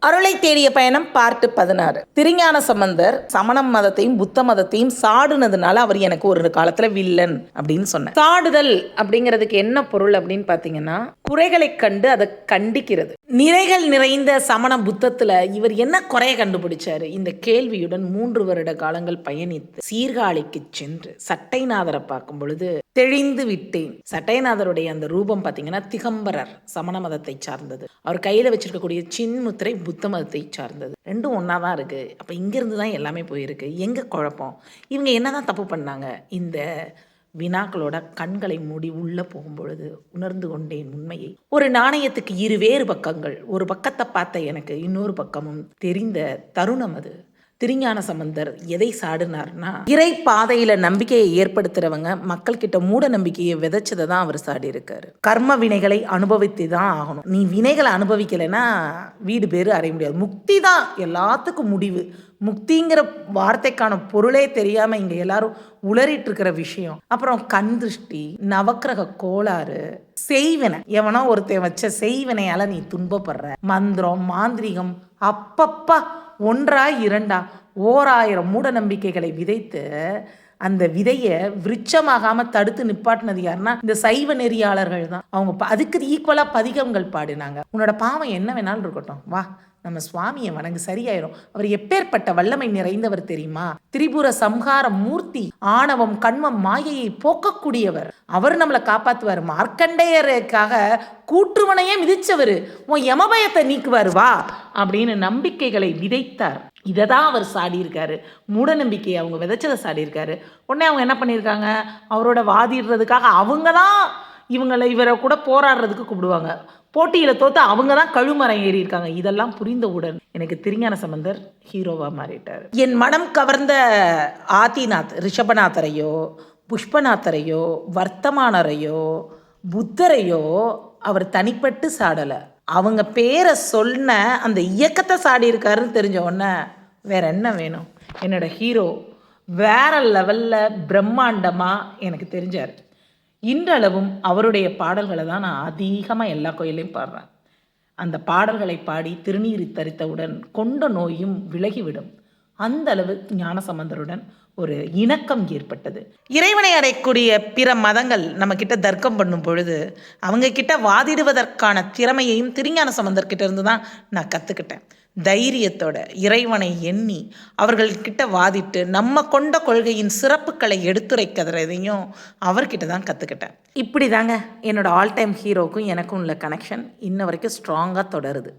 அருளை தேடிய பயணம் பார்ட் 16. திருஞான சம்பந்தர் சமண மதத்தையும் புத்த மதத்தையும் சாடுனதுனால அவர் எனக்கு ஒரு காலத்துல வில்லன் அப்படின்னு சொன்னார். சாடுதல் அப்படிங்கிறதுக்கு என்ன பொருள் அப்படின்னு பாத்தீங்கன்னா, குறைகளை கண்டு அதை கண்டிக்கிறது. நிறைகள் நிறைந்த சமண புத்தத்துல இவர் என்ன குறைய கண்டுபிடிச்சாரு? இந்த கேள்வியுடன் 3 வருட காலங்கள் பயணித்து சீர்காழிக்கு சென்று சட்டைநாதரை பார்க்கும் பொழுது தெளிந்து விட்டேன். சட்டைநாதருடைய அந்த ரூபம் பார்த்தீங்கன்னா திகம்பரர், சமண மதத்தை சார்ந்தது. அவர் கையில் வச்சிருக்கக்கூடிய சின்முத்திரை புத்த மதத்தை சார்ந்தது. ரெண்டும் ஒன்றா தான் இருக்குது. அப்போ இங்கேருந்து தான் எல்லாமே போயிருக்கு. எங்கே குழப்பம்? இவங்க என்ன தான் தப்பு பண்ணாங்க? இந்த வினாக்களோட கண்களை மூடி உள்ளே போகும்பொழுது உணர்ந்து கொண்டேன் உண்மையை. ஒரு நாணயத்துக்கு இருவேறு பக்கங்கள். ஒரு பக்கத்தை பார்த்த எனக்கு இன்னொரு பக்கமும் தெரிந்த தருணம் அது. திருஞான சம்பந்தர் எதை சாடினார்னா, இறை பாதையில நம்பிக்கையை ஏற்படுத்துறவங்க மக்கள் கிட்ட மூட நம்பிக்கையை விதைச்சதை தான் அவர் சாடி இருக்காரு. கர்ம வினைகளை அனுபவித்து தான் ஆகணும். நீ வினைகளை அனுபவிக்கலைன்னா வீடு பேரு அறைய முடியாது. முக்தி தான் எல்லாத்துக்கும் முடிவு. முக்திங்கிற வார்த்தைக்கான பொருளே தெரியாம இங்க எல்லாரும் உளறிட்டு இருக்கிற விஷயம். அப்புறம் கண் திருஷ்டி, நவக்கிரக கோளாறு, செய்வினை, எவனோ ஒருத்தன் வச்ச செய்வினையால நீ துன்பப்படுற, மந்திரம் மாந்திரிகம், அப்பப்பா ஒன்றா இரண்டா 1000 மூட நம்பிக்கைகளை விதைத்து அந்த விதையை விருட்சமாகாமல் தடுத்து நிப்பாட்டினது யாருன்னா இந்த சைவ நெறியாளர்கள் தான். அவங்க அதுக்கு ஈக்குவலாக பதிகங்கள் பாடினாங்க. உன்னோட பாவம் என்ன வேணாலும் இருக்கட்டும், வா நம்ம சுவாமியை வணங்கு, சரியாயிரும். அவர் எப்பேற்பட்ட வல்லமை நிறைந்தவர் தெரியுமா? திரிபுர சம்ஹார மூர்த்தி, ஆணவம் கண்மம் மாயையை போக்கக்கூடியவர். அவர் நம்மளை காப்பாற்றுவார். மார்க்கண்டேயருக்காக கூற்றுவனையே மிதிச்சவர். உன் யமபயத்தை நீக்குவார் வா அப்படின்னு நம்பிக்கைகளை விதைத்தார். இதை தான் அவர் சாடி இருக்காரு. மூட நம்பிக்கையை அவங்க விதைச்சதை சாடி இருக்காரு. உடனே அவங்க என்ன பண்ணியிருக்காங்க? அவரோட வாதிடுறதுக்காக அவங்க தான் இவரை கூட போராடுறதுக்கு கூப்பிடுவாங்க. போட்டியில் தோற்று அவங்க தான் கழுமரம் ஏறி இருக்காங்க. இதெல்லாம் புரிந்தவுடன் எனக்கு திருஞான சம்பந்தர் ஹீரோவாக மாறிட்டார். என் மனம் கவர்ந்த ஆதிநாத், ரிஷபநாதரையோ புஷ்பநாதரையோ வர்த்தமானரையோ புத்தரையோ அவர் தனிப்பட்டு சாடலை. அவங்க பேரை சொன்ன அந்த இயக்கத்தை சாடி இருக்காருன்னு தெரிஞ்ச உடனே வேற என்ன வேணும்? என்னோட ஹீரோ வேற லெவலில் பிரம்மாண்டமாக எனக்கு தெரிஞ்சார். இன்றளவும் அவருடைய பாடல்களை தான் நான் அதிகமாக எல்லா கோயிலையும் பாடுறேன். அந்த பாடல்களை பாடி திருநீர் தரித்தவுடன் கொண்ட நோயும் விலகிவிடும். அந்த அளவு ஞானசம்பந்தருடன் ஒரு இணக்கம் ஏற்பட்டது. இறைவனை அடையக்கூடிய பிற மதங்கள் நம்ம கிட்ட தர்க்கம் பண்ணும் பொழுது அவங்க கிட்ட வாதிடுவதற்கான திறமையையும் திருஞான சம்பந்தர்கிட்ட இருந்து தான் நான் கற்றுக்கிட்டேன். தைரியத்தோட இறைவனை எண்ணி அவர்கள்கிட்ட வாதிட்டு நம்ம கொண்ட கொள்கையின் சிறப்புகளை எடுத்துரைக்கிறதையும் அவர்கிட்ட தான் கற்றுக்கிட்டேன். இப்படி தாங்க என்னோட ஆல் டைம் ஹீரோக்கும் எனக்கும் உள்ள கனெக்ஷன் இன்ன வரைக்கும் ஸ்ட்ராங்காக தொடருது.